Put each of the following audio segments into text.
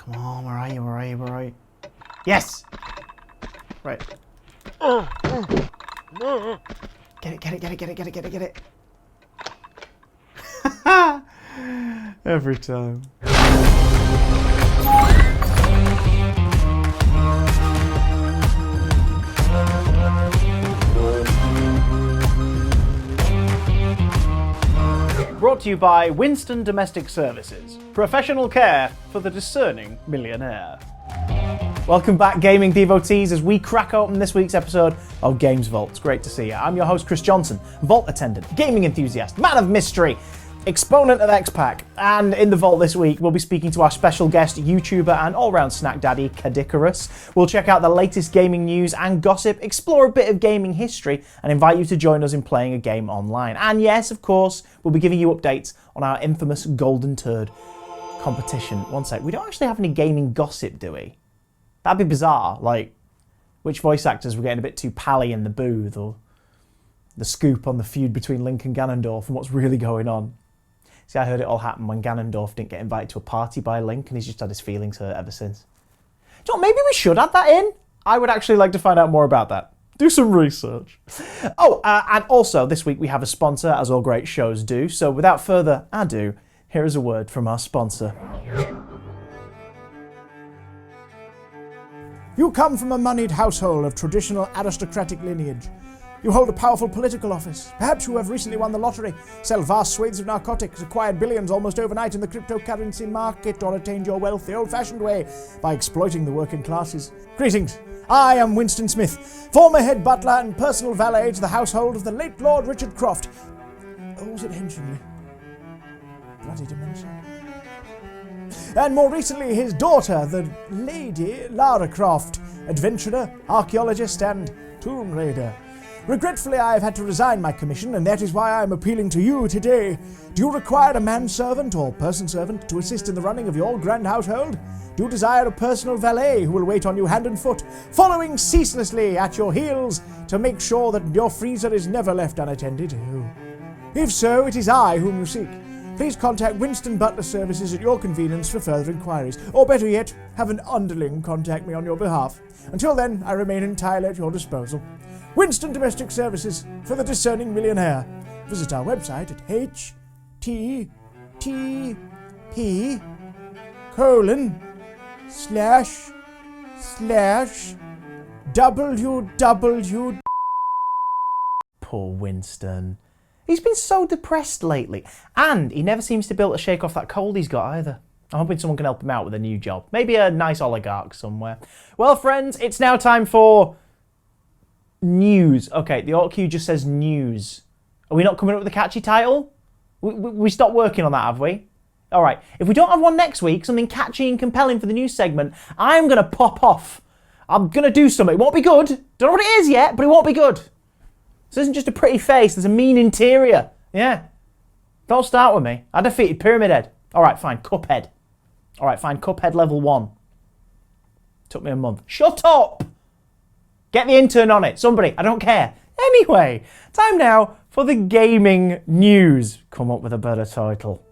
Come on, where are you? Where are you? Where are you? Yes! Right. Get it, get it, get it, get it, get it, get it, get it. Every time. Brought to you by Winston Domestic Services. Professional care for the discerning millionaire. Welcome back, gaming devotees, as we crack open this week's episode of Games Vault. It's great to see you. I'm your host, Chris Johnson, Vault attendant, gaming enthusiast, man of mystery, exponent of X-Pac. And in the Vault this week, we'll be speaking to our special guest, YouTuber and all-round snack daddy, Kadikarus. We'll check out the latest gaming news and gossip, explore a bit of gaming history, and invite you to join us in playing a game online. And yes, of course, we'll be giving you updates on our infamous Golden Turd competition. One sec, we don't actually have any gaming gossip, do we? That'd be bizarre, like which voice actors were getting a bit too pally in the booth, or the scoop on the feud between Link and Ganondorf and what's really going on. See, I heard it all happen when Ganondorf didn't get invited to a party by Link, and he's just had his feelings hurt ever since. Do you know, maybe we should add that in? I would actually like to find out more about that. Do some research. Oh, and also this week we have a sponsor, as all great shows do. So without further ado, here is a word from our sponsor. You come from a moneyed household of traditional aristocratic lineage. You hold a powerful political office. Perhaps you have recently won the lottery, sell vast swathes of narcotics, acquired billions almost overnight in the cryptocurrency market, or attained your wealth the old-fashioned way by exploiting the working classes. Greetings. I am Winston Smith, former head butler and personal valet to the household of the late Lord Richard Croft. Or was it Henchley? Bloody dementia. And more recently, his daughter, the Lady Lara Croft, adventurer, archaeologist, and tomb raider. Regretfully, I have had to resign my commission, and that is why I am appealing to you today. Do you require a manservant or person servant to assist in the running of your grand household? Do you desire a personal valet who will wait on you hand and foot, following ceaselessly at your heels to make sure that your freezer is never left unattended? If so, it is I whom you seek. Please contact Winston Butler Services at your convenience for further inquiries, or better yet, have an underling contact me on your behalf. Until then, I remain entirely at your disposal. Winston Domestic Services for the discerning millionaire. Visit our website at http://www. Poor Winston. He's been so depressed lately, and he never seems to be able to shake off that cold he's got either. I'm hoping someone can help him out with a new job. Maybe a nice oligarch somewhere. Well, friends, it's now time for news. Okay, the auto cue just says news. Are we not coming up with a catchy title? We stopped working on that, have we? All right, if we don't have one next week, something catchy and compelling for the news segment, I'm going to pop off. I'm going to do something. It won't be good. Don't know what it is yet, but it won't be good. This isn't just a pretty face, there's a mean interior. Yeah. Don't start with me. I defeated Pyramid Head. Alright, fine, Cuphead. Alright, fine, Cuphead level 1. Took me a month. Shut up! Get the intern on it, somebody, I don't care. Anyway, time now for the gaming news. Come up with a better title.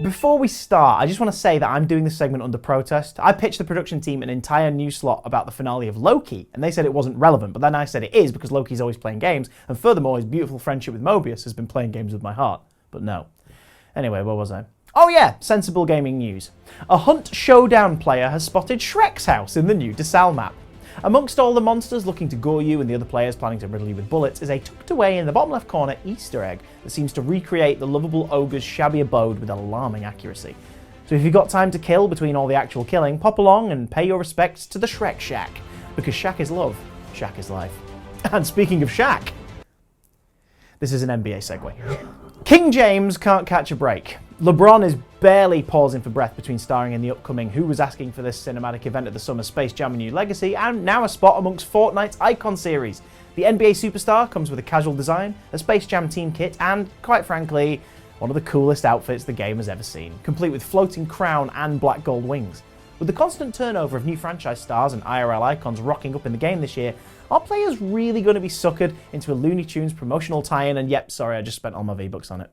Before we start, I just want to say that I'm doing this segment under protest. I pitched the production team an entire news slot about the finale of Loki, and they said it wasn't relevant, but then I said it is because Loki's always playing games, and furthermore, his beautiful friendship with Mobius has been playing games with my heart. But no. Anyway, where was I? Oh yeah, sensible gaming news. A Hunt Showdown player has spotted Shrek's house in the new Desal map. Amongst all the monsters looking to gore you and the other players planning to riddle you with bullets is a tucked away in the bottom left corner Easter egg that seems to recreate the lovable ogre's shabby abode with alarming accuracy. So if you've got time to kill between all the actual killing, pop along and pay your respects to the Shrek Shack. Because Shack is love, Shack is life. And speaking of Shack, this is an NBA segue. King James can't catch a break. LeBron is barely pausing for breath between starring in the upcoming Who Was Asking for This cinematic event at the summer Space Jam: A New Legacy, and now a spot amongst Fortnite's Icon series. The NBA superstar comes with a casual design, a Space Jam team kit, and, quite frankly, one of the coolest outfits the game has ever seen, complete with floating crown and black gold wings. With the constant turnover of new franchise stars and IRL icons rocking up in the game this year, are players really going to be suckered into a Looney Tunes promotional tie-in? And yep, sorry, I just spent all my V-Bucks on it.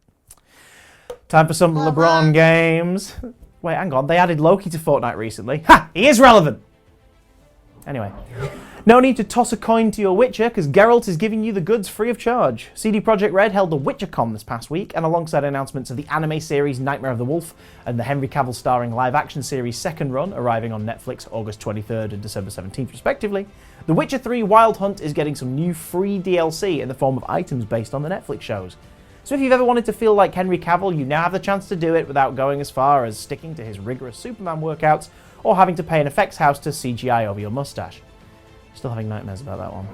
Time for some LeBron games. Wait, hang on. They added Loki to Fortnite recently. Ha! He is relevant! Anyway. No need to toss a coin to your Witcher, because Geralt is giving you the goods free of charge. CD Projekt Red held the WitcherCon this past week, and alongside announcements of the anime series Nightmare of the Wolf and the Henry Cavill starring live-action series second run, arriving on Netflix August 23rd and December 17th respectively, The Witcher 3 Wild Hunt is getting some new free DLC in the form of items based on the Netflix shows. So if you've ever wanted to feel like Henry Cavill, you now have the chance to do it without going as far as sticking to his rigorous Superman workouts or having to pay an effects house to CGI over your mustache. Still having nightmares about that one.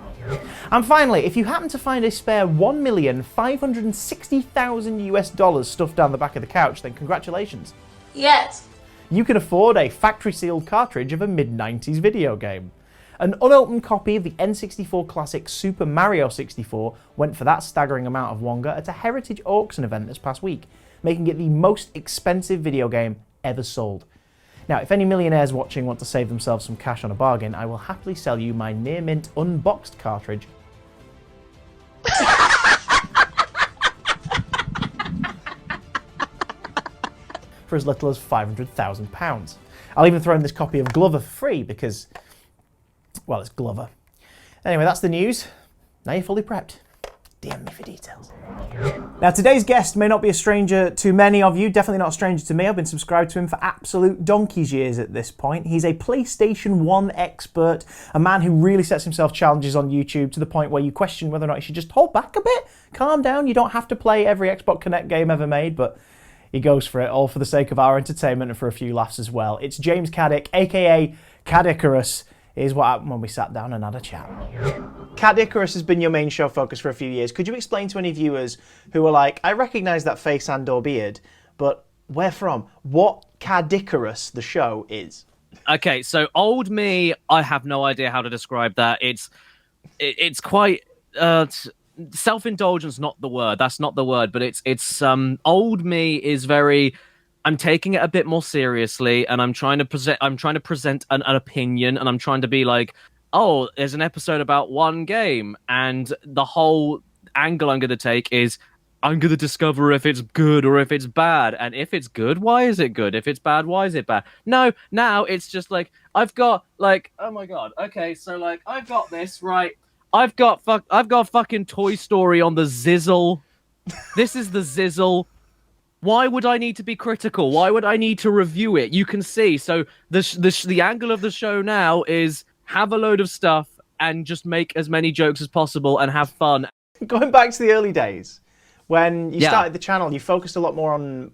And finally, if you happen to find a spare $1,560,000 US stuffed down the back of the couch, then congratulations. Yes. You can afford a factory-sealed cartridge of a mid-90s video game. An unopened copy of the N64 classic Super Mario 64 went for that staggering amount of Wonga at a Heritage Auction event this past week, making it the most expensive video game ever sold. Now, if any millionaires watching want to save themselves some cash on a bargain, I will happily sell you my near-mint unboxed cartridge for as little as £500,000. I'll even throw in this copy of Glover for free because, well, it's Glover. Anyway, that's the news. Now you're fully prepped. DM me for details. Now, today's guest may not be a stranger to many of you, definitely not a stranger to me. I've been subscribed to him for absolute donkey's years at this point. He's a PlayStation 1 expert, a man who really sets himself challenges on YouTube to the point where you question whether or not you should just hold back a bit, calm down. You don't have to play every Xbox Connect game ever made, but he goes for it, all for the sake of our entertainment and for a few laughs as well. It's James Caddick, aka Cadicarus. Here's what happened when we sat down and had a chat. Cat Icarus has been your main show focus for a few years. Could you explain to any viewers who are like, I recognise that face and or beard, but where from? What Cadicarus, the show, is? Okay, so old me, I have no idea how to describe that. It's quite self-indulgence, not the word. That's not the word, but it's old me is very. I'm taking it a bit more seriously, and I'm trying to present an opinion, and I'm trying to be like, oh, there's an episode about one game, and the whole angle I'm going to take is I'm going to discover if it's good or if it's bad, and if it's good, why is it good? If it's bad, why is it bad? No, now it's just like I've got like, oh my god, okay, so like I've got this right. I've got fucking Toy Story on the Zizzle. This is the Zizzle. Why would I need to be critical? Why would I need to review it? You can see. So the angle of the show now is have a load of stuff and just make as many jokes as possible and have fun. Going back to the early days, when you started the channel, you focused a lot more on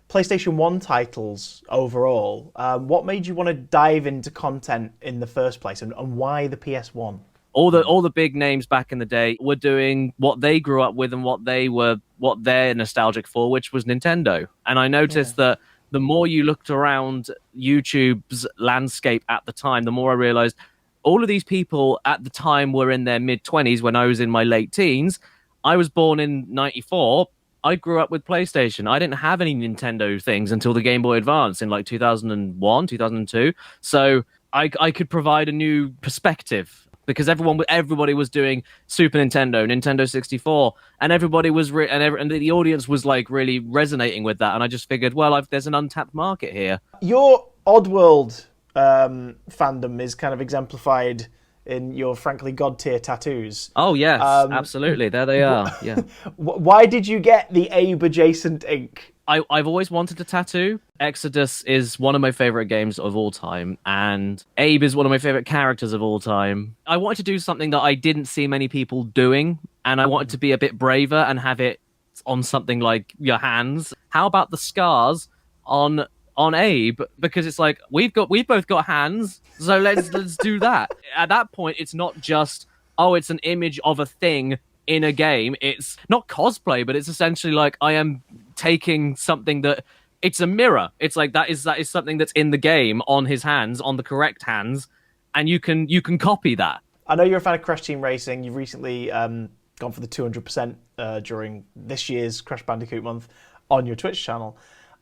PlayStation 1 titles overall. What made you want to dive into content in the first place, and why the PS1? All the big names back in the day were doing what they grew up with and what they're nostalgic for, which was Nintendo. And I noticed that the more you looked around YouTube's landscape at the time, the more I realized all of these people at the time were in their mid-20s when I was in my late teens. I was born in 94. I grew up with PlayStation. I didn't have any Nintendo things until the Game Boy Advance in like 2001, 2002. So I could provide a new perspective. Because everybody was doing Super Nintendo, Nintendo 64, and everybody was and the audience was like really resonating with that. And I just figured, well, there's an untapped market here. Your Oddworld fandom is kind of exemplified in your frankly god tier tattoos. Oh yes, absolutely. There they are. Yeah. Why did you get the Abe adjacent ink? I've always wanted a tattoo. Exodus is one of my favorite games of all time, and Abe is one of my favorite characters of all time. I wanted to do something that I didn't see many people doing, and I wanted to be a bit braver and have it on something like your hands. How about the scars on Abe? Because it's like we've both got hands, so let's do that. At that point, it's not just it's an image of a thing in a game. It's not cosplay, but it's essentially like I am taking something that it's a mirror. It's like that is something that's in the game on his hands, on the correct hands, and you can copy that. I know you're a fan of Crash Team Racing. You've recently gone for the 200% during this year's Crash Bandicoot month on your Twitch channel.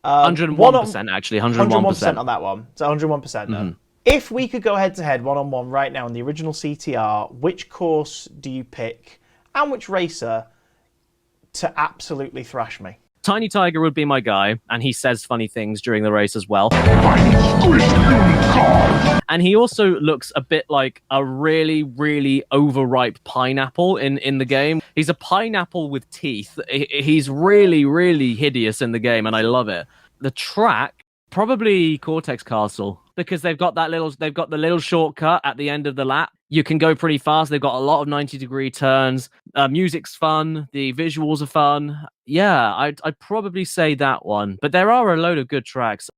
101% actually, 101% on that one. So 101%. If we could go head to head, one-on-one right now in the original CTR, which course do you pick and which racer to absolutely thrash me? Tiny Tiger would be my guy, and he says funny things during the race as well. And he also looks a bit like a really, really overripe pineapple in the game. He's a pineapple with teeth. He's really, really hideous in the game, and I love it. The track, probably Cortex Castle, because they've got the little shortcut at the end of the lap. You can go pretty fast. They've got a lot of 90-degree turns. Music's fun. The visuals are fun. Yeah, I'd probably say that one. But there are a load of good tracks.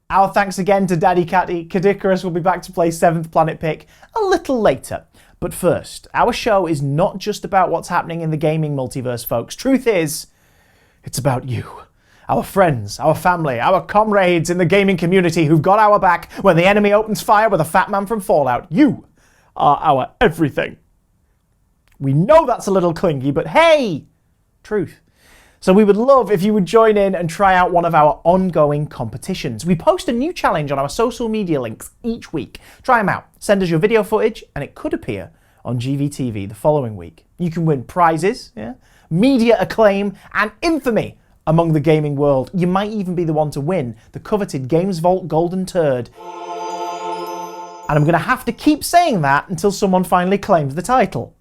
Our thanks again to Daddy Catty. Kadikarus will be back to play 7th Planet Pick a little later. But first, our show is not just about what's happening in the gaming multiverse, folks. Truth is, it's about you. Our friends, our family, our comrades in the gaming community who've got our back when the enemy opens fire with a fat man from Fallout. You are our everything. We know that's a little clingy, but hey, truth. So we would love if you would join in and try out one of our ongoing competitions. We post a new challenge on our social media links each week. Try them out. Send us your video footage and it could appear on GVTV the following week. You can win prizes, media acclaim and infamy among the gaming world. You might even be the one to win the coveted Games Vault Golden Turd. And I'm going to have to keep saying that until someone finally claims the title.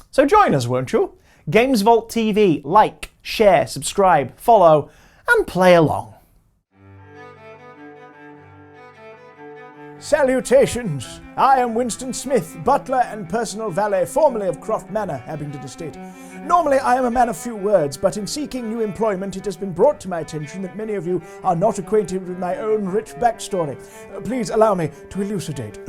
So join us, won't you? Games Vault TV, like, share, subscribe, follow, and play along. Salutations! I am Winston Smith, butler and personal valet, formerly of Croft Manor, Abingdon Estate. Normally I am a man of few words, but in seeking new employment it has been brought to my attention that many of you are not acquainted with my own rich backstory. Please allow me to elucidate.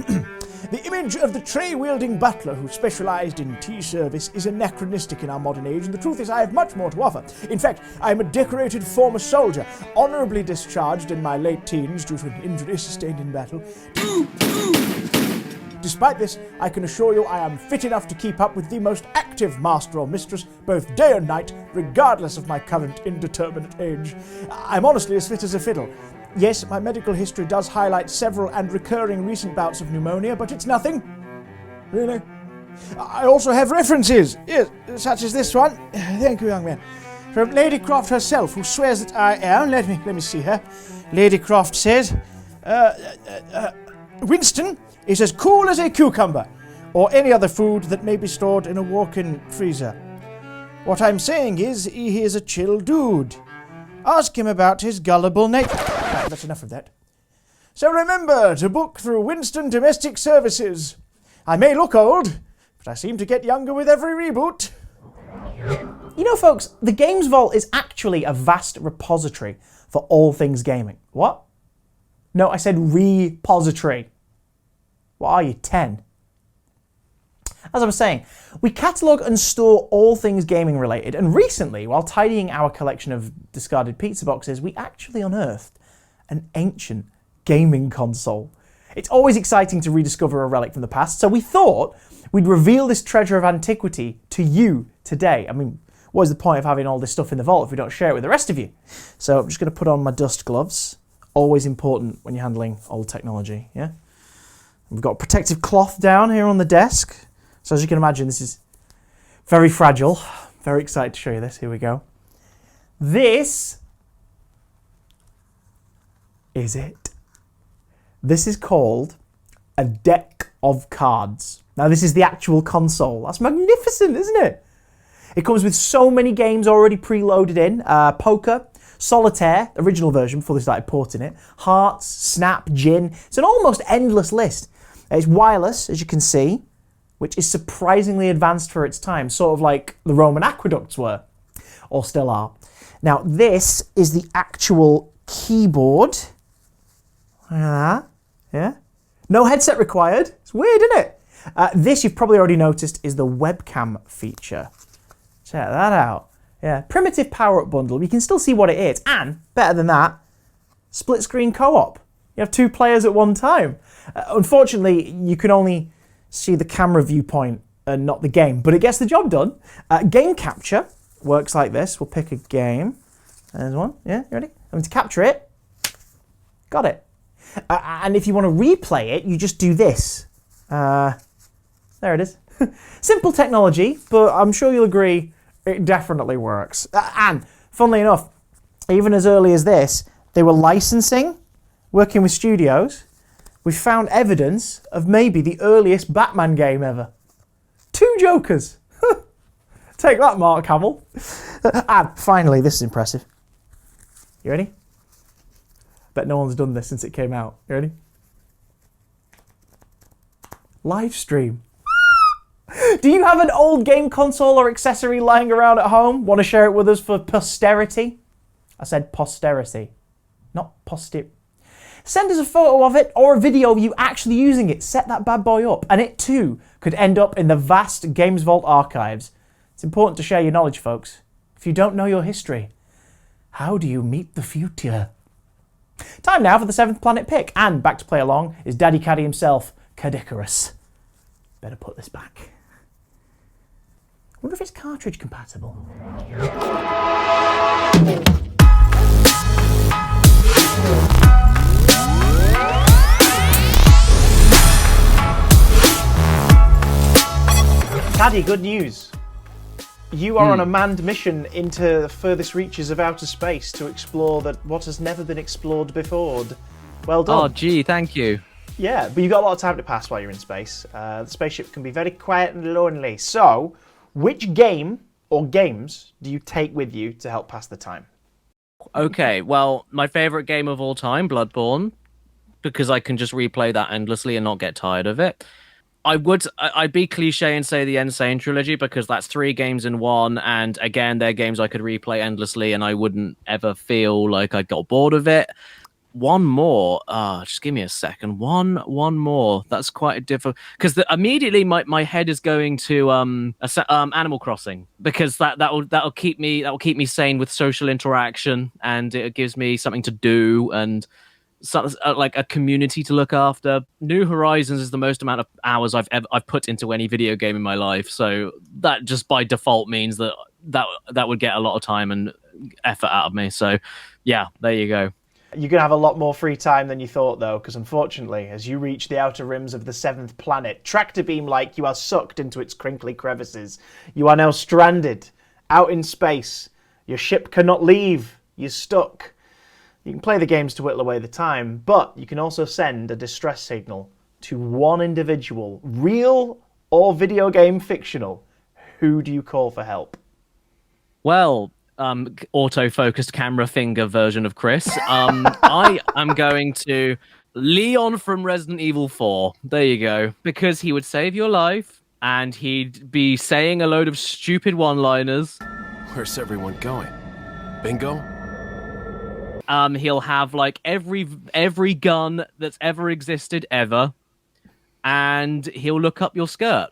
The image of the tray-wielding butler who specialised in tea service is anachronistic in our modern age, and the truth is I have much more to offer. In fact, I am a decorated former soldier, honourably discharged in my late teens due to an injury sustained in battle. Despite this, I can assure you I am fit enough to keep up with the most active master or mistress, both day and night, regardless of my current indeterminate age. I'm honestly as fit as a fiddle. Yes, my medical history does highlight several and recurring recent bouts of pneumonia, but it's nothing. Really? I also have references, yes, such as this one. Thank you, young man. From Lady Croft herself, who swears that I am. Let me see her. Lady Croft says, Winston is as cool as a cucumber, or any other food that may be stored in a walk-in freezer. What I'm saying is, he is a chill dude. Ask him about his gullible nature. Right, that's enough of that. So remember to book through Winston Domestic Services. I may look old, but I seem to get younger with every reboot. You know, folks, the Games Vault is actually a vast repository for all things gaming. What? No, I said repository. What are you, 10? As I was saying, we catalogue and store all things gaming related, and recently, while tidying our collection of discarded pizza boxes, we actually unearthed an ancient gaming console. It's always exciting to rediscover a relic from the past, so we thought we'd reveal this treasure of antiquity to you today. I mean, what is the point of having all this stuff in the vault if we don't share it with the rest of you? So I'm just going to put on my dust gloves. Always important when you're handling old technology, yeah? We've got protective cloth down here on the desk. So as you can imagine, this is very fragile. Very excited to show you this. Here we go. This is it. This is called a deck of cards. Now this is the actual console. That's magnificent, isn't it? It comes with so many games already preloaded in. Poker, Solitaire, original version before they started porting it. Hearts, Snap, Gin. It's an almost endless list. It's wireless, as you can see, which is surprisingly advanced for its time, sort of like the Roman aqueducts were, or still are. Now, this is the actual keyboard. Look at that. Yeah? No headset required. It's weird, isn't it? This, you've probably already noticed, is the webcam feature. Check that out. Yeah, primitive power-up bundle. You can still see what it is. And, better than that, split-screen co-op. You have 2 players at one time. Unfortunately, you can only see the camera viewpoint and not the game, but it gets the job done. Game capture works like this. We'll pick a game. There's one. Yeah, you ready? I'm going to capture it. Got it. And if you want to replay it, you just do this. There it is. Simple technology, but I'm sure you'll agree it definitely works. And, funnily enough, even as early as this, they were licensing, working with studios. We found evidence of maybe the earliest Batman game ever. 2 Jokers. Take that, Mark Hamill. And finally, this is impressive. You ready? Bet no one's done this since it came out. You ready? Live stream. Do you have an old game console or accessory lying around at home? Want to share it with us for posterity? I said posterity, not poster. Send us a photo of it or a video of you actually using it. Set that bad boy up, and it too could end up in the vast Games Vault archives. It's important to share your knowledge, folks. If you don't know your history, how do you meet the future? Time now for the 7th Planet pick, and back to play along is Daddy Caddy himself, Cadicarus. Better put this back. I wonder if it's cartridge compatible. Caddy, good news. You are on a manned mission into the furthest reaches of outer space to explore what has never been explored before. Well done. Oh, gee, thank you. Yeah, but you've got a lot of time to pass while you're in space. The spaceship can be very quiet and lonely. So, which game or games do you take with you to help pass the time? Okay, well, my favorite game of all time, Bloodborne, because I can just replay that endlessly and not get tired of it. I'd be cliche and say the Insane trilogy because that's 3 games in one, and again, they're games I could replay endlessly and I wouldn't ever feel like I got bored of it. One more, just give me a second. One more. That's quite a difficult because immediately my head is going to Animal Crossing because that'll keep me sane with social interaction, and it gives me something to do and like a community to look after. New Horizons is the most amount of hours I've put into any video game in my life, so that just by default means that would get a lot of time and effort out of me. So yeah, there you go. You're going to have a lot more free time than you thought, though, because unfortunately, as you reach the outer rims of the 7th planet, tractor beam-like, you are sucked into its crinkly crevices. You are now stranded, out in space. Your ship cannot leave. You're stuck. You can play the games to whittle away the time, but you can also send a distress signal to one individual, real or video game fictional. Who do you call for help? Well, auto-focused camera finger version of Chris. I am going to Leon from Resident Evil 4. There you go. Because he would save your life, and he'd be saying a load of stupid one-liners. Where's everyone going? Bingo? He'll have like every gun that's ever existed ever, and he'll look up your skirt.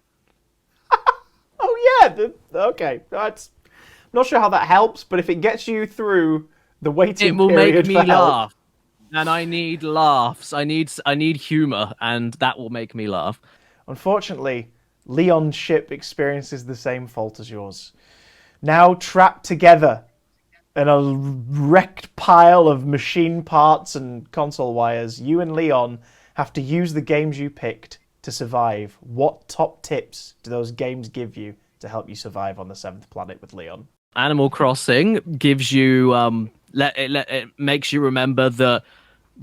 Oh yeah, okay. That's not sure how that helps, but if it gets you through the waiting period, it will make me for help, laugh, and I need laughs. I need humor, and that will make me laugh. Unfortunately, Leon's ship experiences the same fault as yours. Now trapped together in a wrecked pile of machine parts and console wires, you and Leon have to use the games you picked to survive. What top tips do those games give you to help you survive on the 7th planet with Leon? Animal Crossing gives you it makes you remember that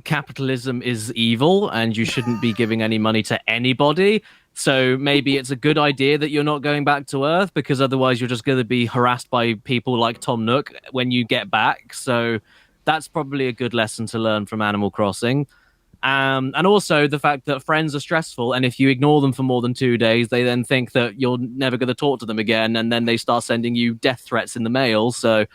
capitalism is evil and you shouldn't be giving any money to anybody. So maybe it's a good idea that you're not going back to Earth, because otherwise you're just going to be harassed by people like Tom Nook when you get back. So that's probably a good lesson to learn from Animal Crossing. And also the fact that friends are stressful, and if you ignore them for more than 2 days, they then think that you're never going to talk to them again, and then they start sending you death threats in the mail. So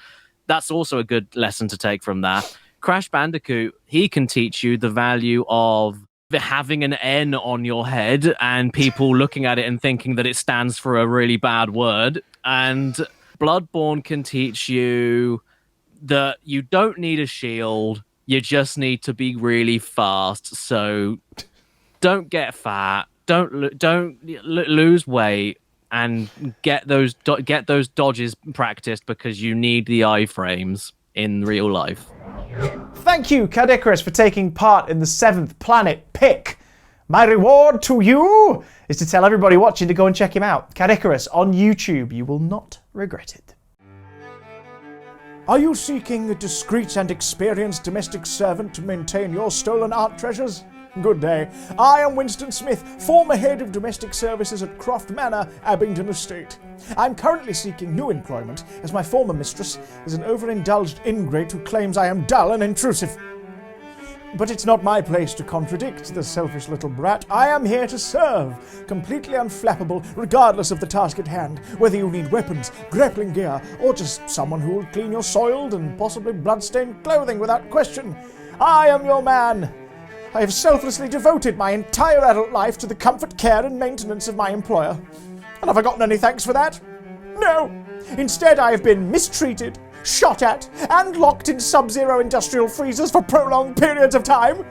that's also a good lesson to take from that. Crash Bandicoot, he can teach you the value of having an N on your head and people looking at it and thinking that it stands for a really bad word. And Bloodborne can teach you that you don't need a shield, you just need to be really fast. So don't get fat, don't lose weight, and get those dodges practiced, because you need the iframes in real life. Thank you, Cadicarus, for taking part in the 7th planet pick. My reward to you is to tell everybody watching to go and check him out. Cadicarus on YouTube. You will not regret it. Are you seeking a discreet and experienced domestic servant to maintain your stolen art treasures? Good day. I am Winston Smith, former head of domestic services at Croft Manor, Abingdon Estate. I'm currently seeking new employment, as my former mistress is an overindulged ingrate who claims I am dull and intrusive. But it's not my place to contradict the selfish little brat. I am here to serve, completely unflappable, regardless of the task at hand, whether you need weapons, grappling gear, or just someone who will clean your soiled and possibly blood-stained clothing without question. I am your man. I have selflessly devoted my entire adult life to the comfort, care, and maintenance of my employer. And have I gotten any thanks for that? No. Instead, I have been mistreated, shot at, and locked in sub-zero industrial freezers for prolonged periods of time.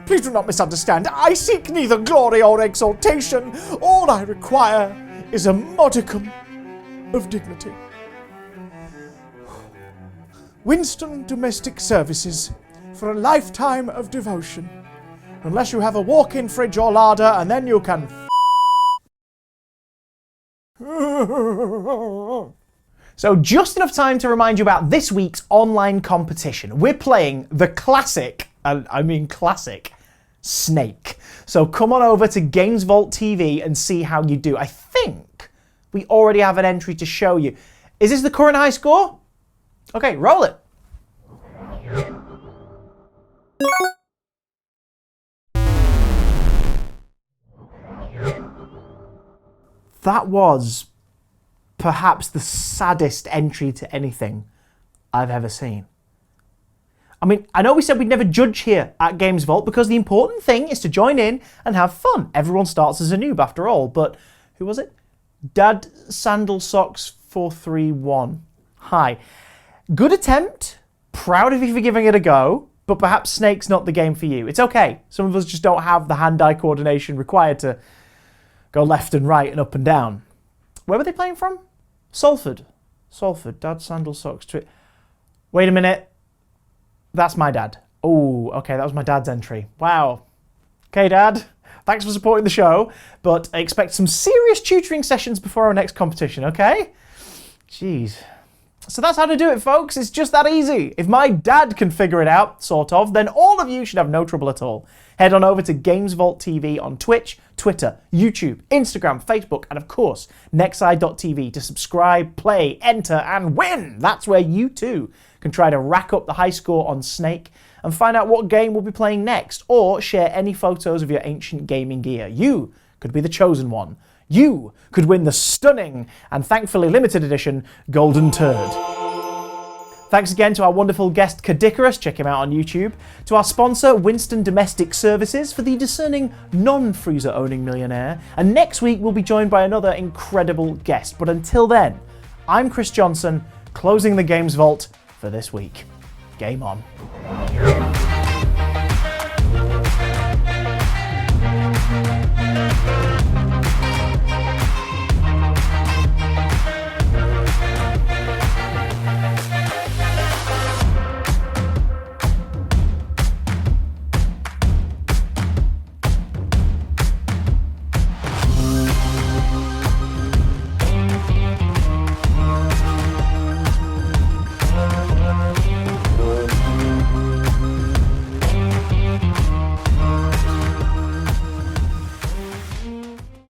Please do not misunderstand. I seek neither glory or exaltation. All I require is a modicum of dignity. Winston Domestic Services, for a lifetime of devotion. Unless you have a walk-in fridge or larder, and then you can So just enough time to remind you about this week's online competition. We're playing the classic, and I mean classic, Snake. So come on over to Games Vault TV and see how you do. I think we already have an entry to show you. Is this the current high score? Okay, roll it. That was perhaps the saddest entry to anything I've ever seen. I mean, I know we said we'd never judge here at Games Vault because the important thing is to join in and have fun. Everyone starts as a noob after all, but who was it? Dad Sandal Socks 431. Hi. Good attempt. Proud of you for giving it a go, but perhaps Snake's not the game for you. It's okay. Some of us just don't have the hand-eye coordination required to go left and right and up and down. Where were they playing from? Salford. Salford. Dad Sandal Socks. Wait a minute. That's my dad. Oh, okay, that was my dad's entry. Wow. Okay, Dad. Thanks for supporting the show, but I expect some serious tutoring sessions before our next competition, okay? Jeez. So that's how to do it, folks. It's just that easy. If my dad can figure it out, sort of, then all of you should have no trouble at all. Head on over to Games Vault TV on Twitch, Twitter, YouTube, Instagram, Facebook, and of course, Nextside.tv to subscribe, play, enter, and win. That's where you too can try to rack up the high score on Snake and find out what game we'll be playing next, or share any photos of your ancient gaming gear. You could be the chosen one. You could win the stunning and thankfully limited edition Golden Turd. Thanks again to our wonderful guest Kadikarus, check him out on YouTube, to our sponsor Winston Domestic Services for the discerning non-freezer owning millionaire, and next week we'll be joined by another incredible guest. But until then, I'm Chris Johnson, closing the Games Vault for this week. Game on.